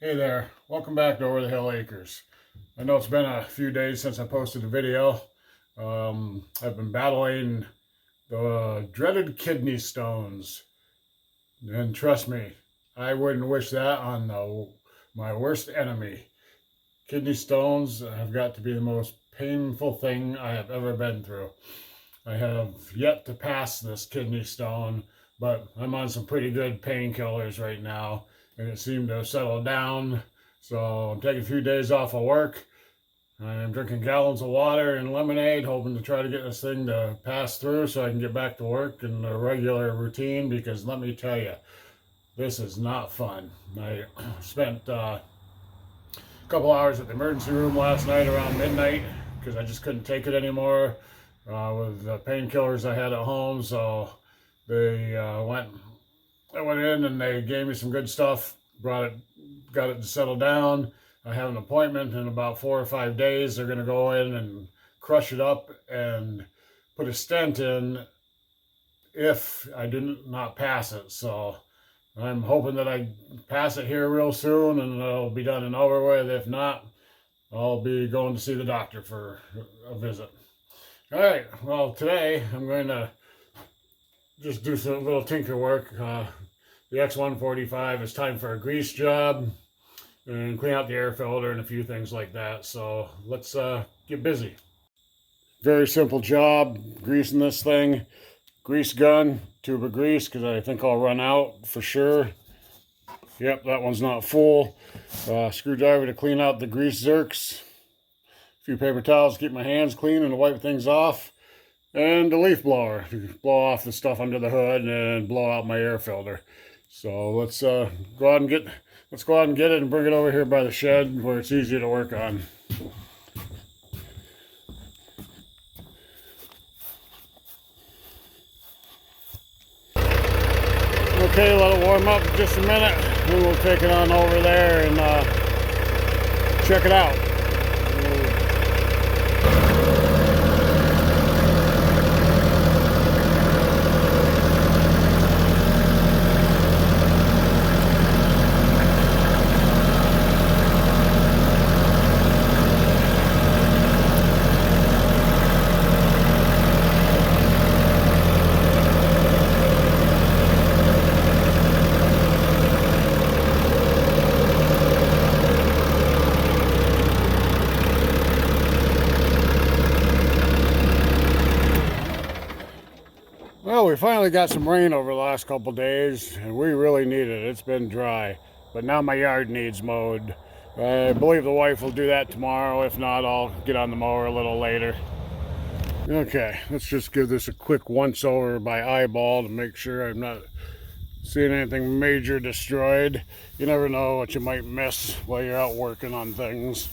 Hey there, welcome back to Over the Hill Acres. I know it's been a few days since I posted a video. I've been battling the dreaded kidney stones, and trust me, I wouldn't wish that on my worst enemy. Kidney stones have got to be the most painful thing I have ever been through. I have yet to pass this kidney stone, but I'm on some pretty good painkillers right now, and it seemed to have settled down. So I'm taking a few days off of work. I'm drinking gallons of water and lemonade, hoping to try to get this thing to pass through so I can get back to work in a regular routine, because let me tell you, this is not fun. I spent a couple hours at the emergency room last night around midnight because I just couldn't take it anymore with the painkillers I had at home. So I went in and they gave me some good stuff, got it to settle down. I have an appointment in about 4 or 5 days. They're going to go in and crush it up and put a stent in if I do not pass it. So I'm hoping that I pass it here real soon and it'll be done and over with. If not, I'll be going to see the doctor for a visit. All right, well, today I'm going to just do some little tinker work. The X1.45 is time for a grease job and clean out the air filter and a few things like that. So let's get busy. Very simple job, greasing this thing. Grease gun, tube of grease, because I think I'll run out for sure. Yep, that one's not full. Screwdriver to clean out the grease zerks. A few paper towels to keep my hands clean and to wipe things off. And a leaf blower to blow off the stuff under the hood and blow out my air filter. So let's go out and get it and bring it over here by the shed where it's easy to work on. Okay, let it warm up just a minute, then we'll take it on over there and check it out. Well, we finally got some rain over the last couple days, and we really need it. It's been dry, but now my yard needs mowed. I believe the wife will do that tomorrow. If not, I'll get on the mower a little later. Okay, let's just give this a quick once over by eyeball to make sure I'm not seeing anything major destroyed. You never know what you might miss while you're out working on things.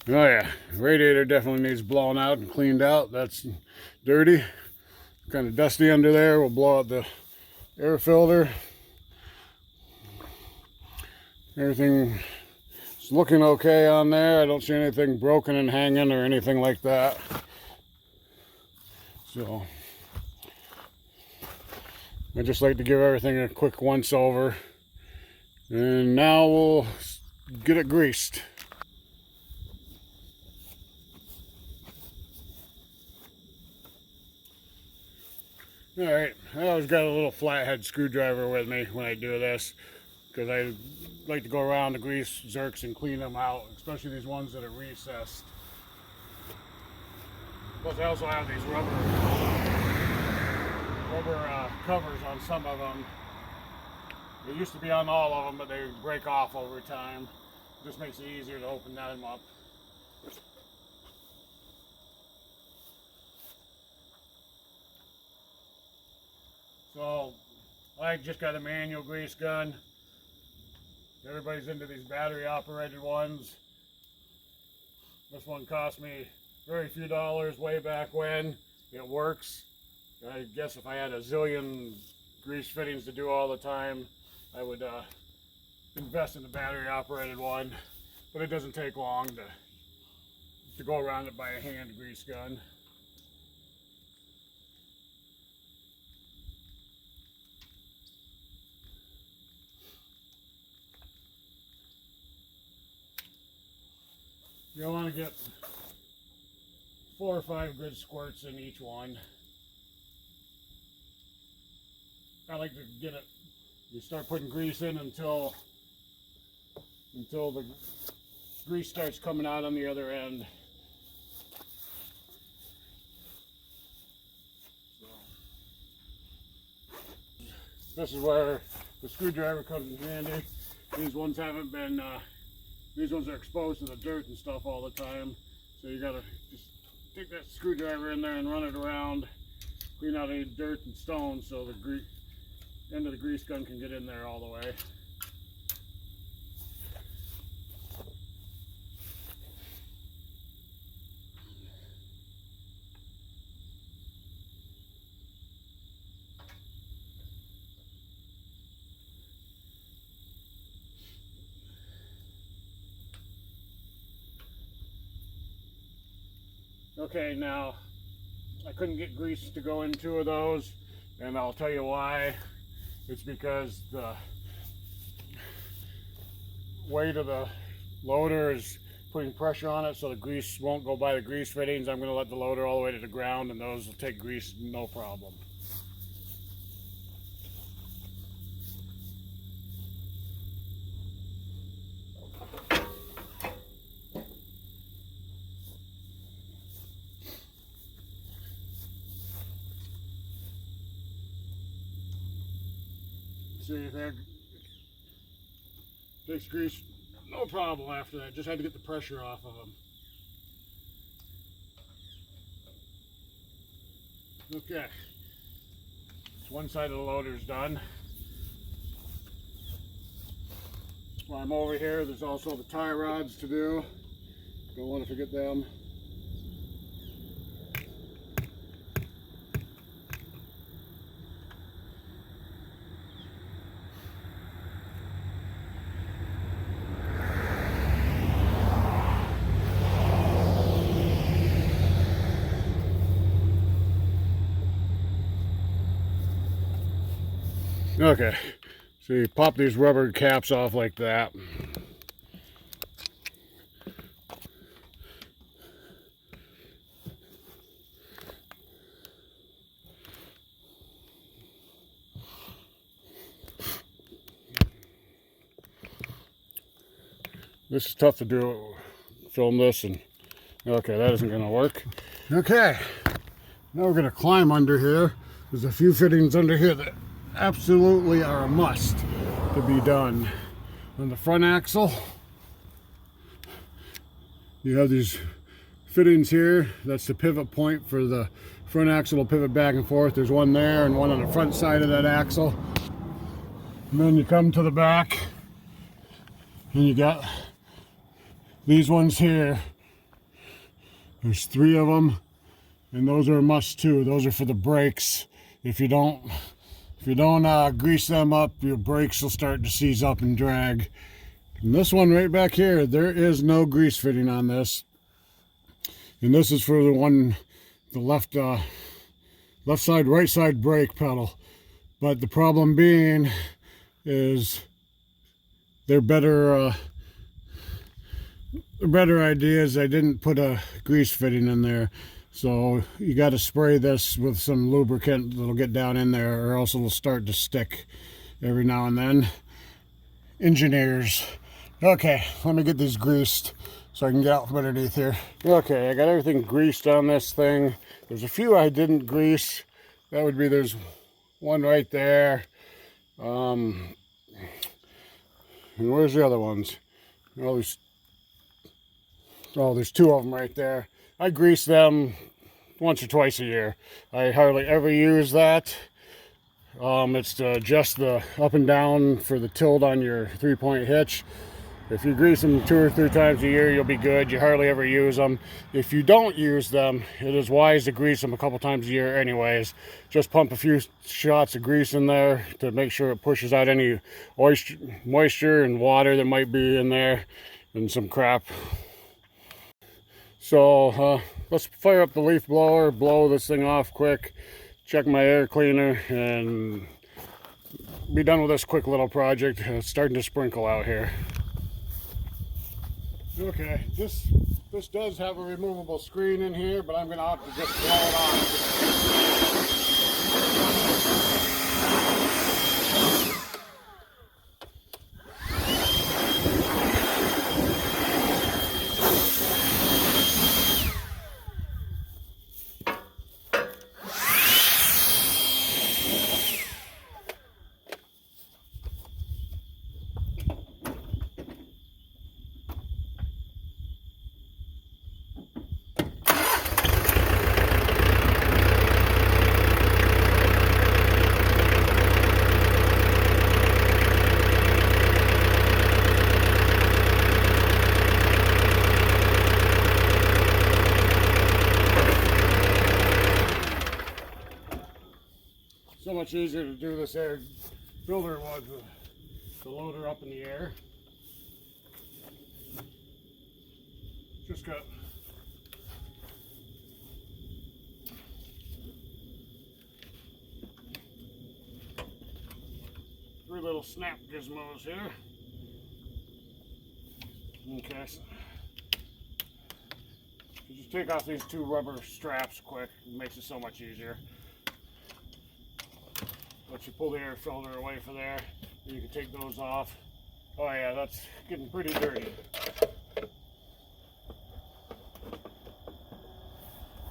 Oh yeah, radiator definitely needs blowing out and cleaned out. That's dirty, kind of dusty under there. We'll blow out the air filter. Everything is looking okay on there. I don't see anything broken and hanging or anything like that. So I just like to give everything a quick once over. And now we'll get it greased. Alright, I always got a little flathead screwdriver with me when I do this, because I like to go around the grease zerks and clean them out, especially these ones that are recessed. Plus I also have these rubber covers on some of them. They used to be on all of them, but they break off over time. It just makes it easier to open them up. So I just got a manual grease gun. Everybody's into these battery operated ones. This one cost me very few dollars way back when. It works. I guess if I had a zillion grease fittings to do all the time, I would invest in the battery operated one. But it doesn't take long to go around it by a hand grease gun. You'll want to get 4 or 5 good squirts in each one. I like to get it, you start putting grease in until the grease starts coming out on the other end. So, this is where the screwdriver comes in handy. These ones haven't been, these ones are exposed to the dirt and stuff all the time. So you gotta just take that screwdriver in there and run it around, clean out any dirt and stones so the end of the grease gun can get in there all the way. Okay, now I couldn't get grease to go in 2 of those, and I'll tell you why. It's because the weight of the loader is putting pressure on it, so the grease won't go by the grease fittings. I'm going to let the loader all the way to the ground, and those will take grease no problem. See, that takes grease no problem after that. Just had to get the pressure off of them. Okay, so one side of the loader's done. While I'm over here, there's also the tie rods to do. Don't want to forget them. Okay, so you pop these rubber caps off like that. This is tough to do, film this, and okay, that isn't going to work. Okay, now we're going to climb under here. There's a few fittings under here that absolutely are a must to be done. On the front axle, you have these fittings here. That's the pivot point for the front axle will pivot back and forth. There's one there and one on the front side of that axle. And then you come to the back and you got these ones here. There's 3 of them, and those are a must too. Those are for the brakes. If you don't grease them up, your brakes will start to seize up and drag. And this one right back here, there is no grease fitting on this. And this is for the left side, right side brake pedal. But the problem being is their better idea is I didn't put a grease fitting in there. So you got to spray this with some lubricant that'll get down in there, or else it'll start to stick every now and then. Engineers. Okay, let me get these greased so I can get out from underneath here. Okay, I got everything greased on this thing. There's a few I didn't grease. That would be, there's one right there. And where's the other ones? Oh, there's 2 of them right there. I grease them once or twice a year. I hardly ever use that. It's to adjust the up and down for the tilt on your 3-point hitch. If you grease them 2 or 3 times a year, you'll be good. You hardly ever use them. If you don't use them, it is wise to grease them a couple times a year anyways. Just pump a few shots of grease in there to make sure it pushes out any moisture and water that might be in there and some crap. So let's fire up the leaf blower, blow this thing off quick, check my air cleaner, and be done with this quick little project. It's starting to sprinkle out here. Okay, this does have a removable screen in here, but I'm going to have to just blow it off. So much easier to do this air filter was with the loader up in the air. Just got three little snap gizmos here. Okay, so you just take off these two rubber straps quick. It makes it so much easier. Once you pull the air filter away from there, you can take those off. Oh yeah, that's getting pretty dirty.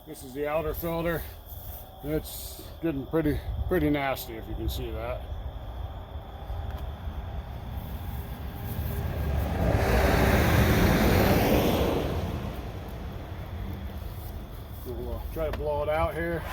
This is the outer filter. It's getting pretty nasty, if you can see that. We'll try to blow it out here.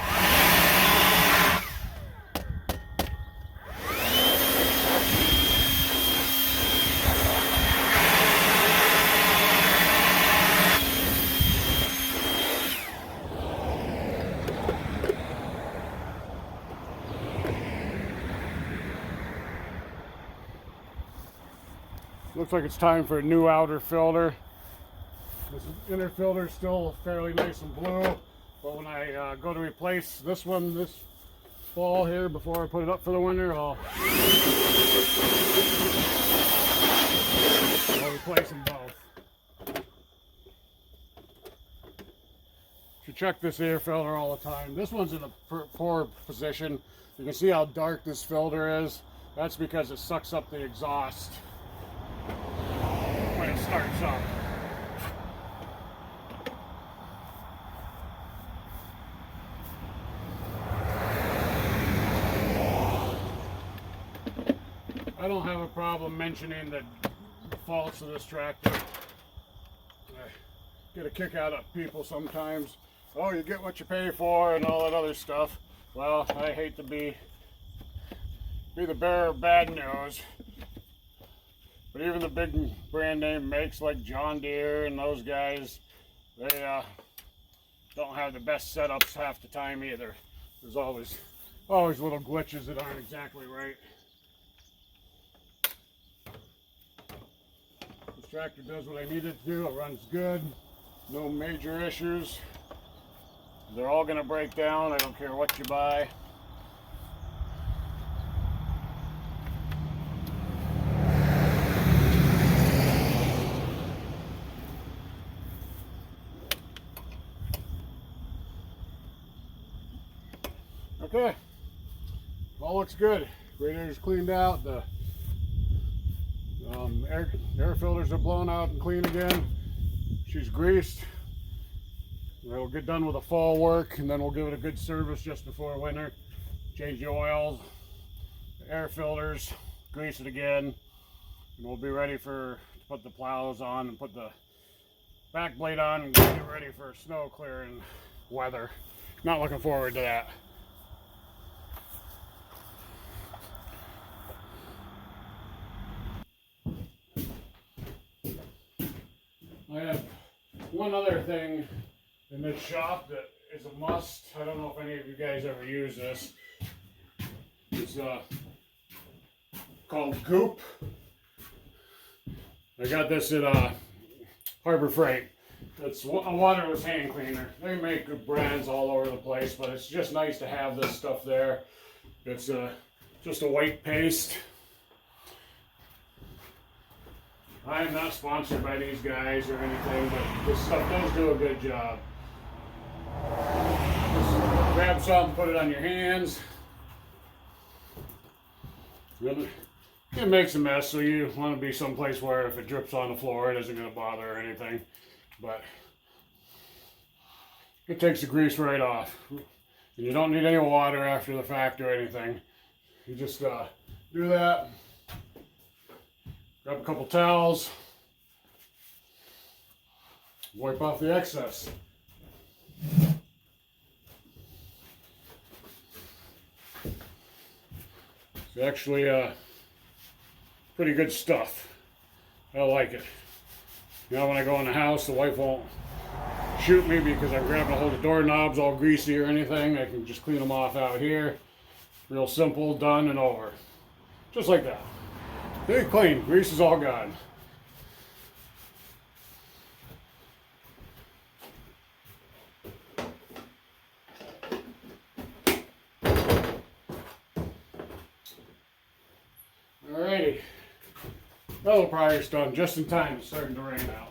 Looks like it's time for a new outer filter. This inner filter is still fairly nice and blue, but when I go to replace this one this fall here, before I put it up for the winter, I'll replace them both. You check this air filter all the time. This one's in a poor position. You can see how dark this filter is. That's because it sucks up the exhaust when it starts up. I don't have a problem mentioning the faults of this tractor. I get a kick out of people sometimes. Oh, you get what you pay for and all that other stuff. Well, I hate to be the bearer of bad news. But even the big brand name makes like John Deere and those guys, they don't have the best setups half the time either. There's always little glitches that aren't exactly right. This tractor does what I need it to do. It runs good. No major issues. They're all going to break down. I don't care what you buy. Okay, all looks good. Radiator's cleaned out. The air filters are blown out and clean again. She's greased. We'll get done with the fall work, and then we'll give it a good service just before winter. Change the oils, the air filters, grease it again, and we'll be ready to put the plows on and put the back blade on and get ready for snow clearing weather. Not looking forward to that. I have one other thing in this shop that is a must. I don't know if any of you guys ever use this. It's called Goop. I got this at Harbor Freight. It's a waterless hand cleaner. They make good brands all over the place, but it's just nice to have this stuff there. It's just a white paste. I am not sponsored by these guys or anything, but this stuff does do a good job. Just grab something, put it on your hands. It makes a mess, so you want to be someplace where if it drips on the floor, it isn't going to bother or anything. But it takes the grease right off. And you don't need any water after the fact or anything. You just do that. Grab a couple towels. Wipe off the excess. It's actually pretty good stuff. I like it. You know, when I go in the house, the wife won't shoot me because I'm grabbing a hold of doorknobs all greasy or anything. I can just clean them off out here. Real simple, done and over. Just like that. Very clean. Grease is all gone. Alrighty. Fellow pryer's done just in time. It's starting to rain out.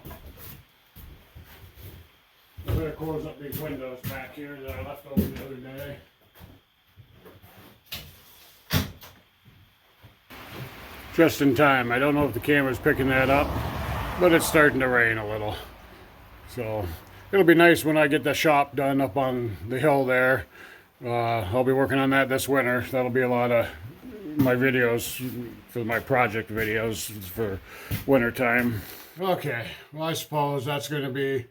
I better close up these windows back here that I left over the other day. Just in time. I don't know if the camera's picking that up, but it's starting to rain a little. So it'll be nice when I get the shop done up on the hill there. I'll be working on that this winter. That'll be a lot of my videos for my project videos for winter time. Okay, well, I suppose that's going to be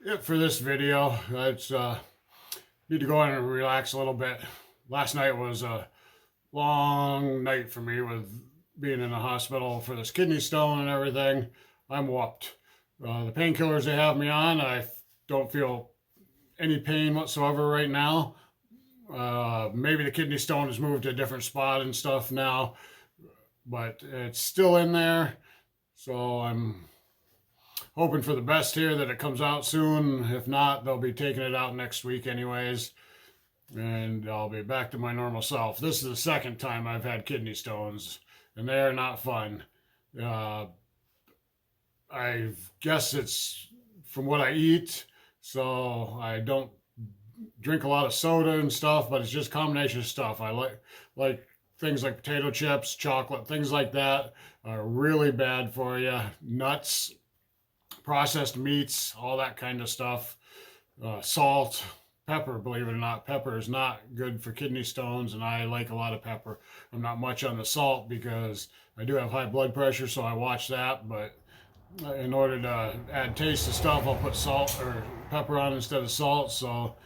it for this video. It's need to go in and relax a little bit. Last night was a long night for me with being in the hospital for this kidney stone and everything. I'm whooped. The painkillers they have me on, I don't feel any pain whatsoever right now. Maybe the kidney stone has moved to a different spot and stuff now, but it's still in there. So I'm hoping for the best here, that it comes out soon. If not, they'll be taking it out next week anyways, and I'll be back to my normal self. This is the second time I've had kidney stones, and they are not fun. I guess it's from what I eat, so I don't drink a lot of soda and stuff, but it's just a combination of stuff. I like things like potato chips, chocolate, things like that are really bad for you. Nuts, processed meats, all that kind of stuff. Salt, pepper, believe it or not, pepper is not good for kidney stones, and I like a lot of pepper. I'm not much on the salt because I do have high blood pressure, so I watch that, but in order to add taste to stuff, I'll put salt or pepper on instead of salt, so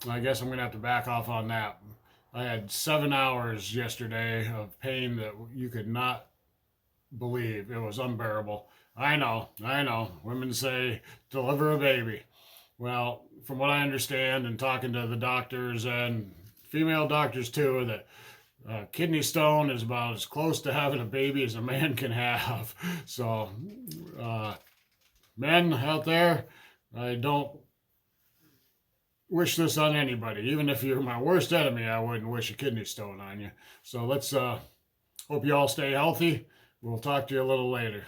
I guess I'm going to have to back off on that. I had 7 hours yesterday of pain that you could not believe. It was unbearable. I know. Women say, deliver a baby. Well, from what I understand and talking to the doctors and female doctors too, that kidney stone is about as close to having a baby as a man can have. So, men out there, I don't wish this on anybody. Even if you're my worst enemy, I wouldn't wish a kidney stone on you. So let's hope you all stay healthy. We'll talk to you a little later.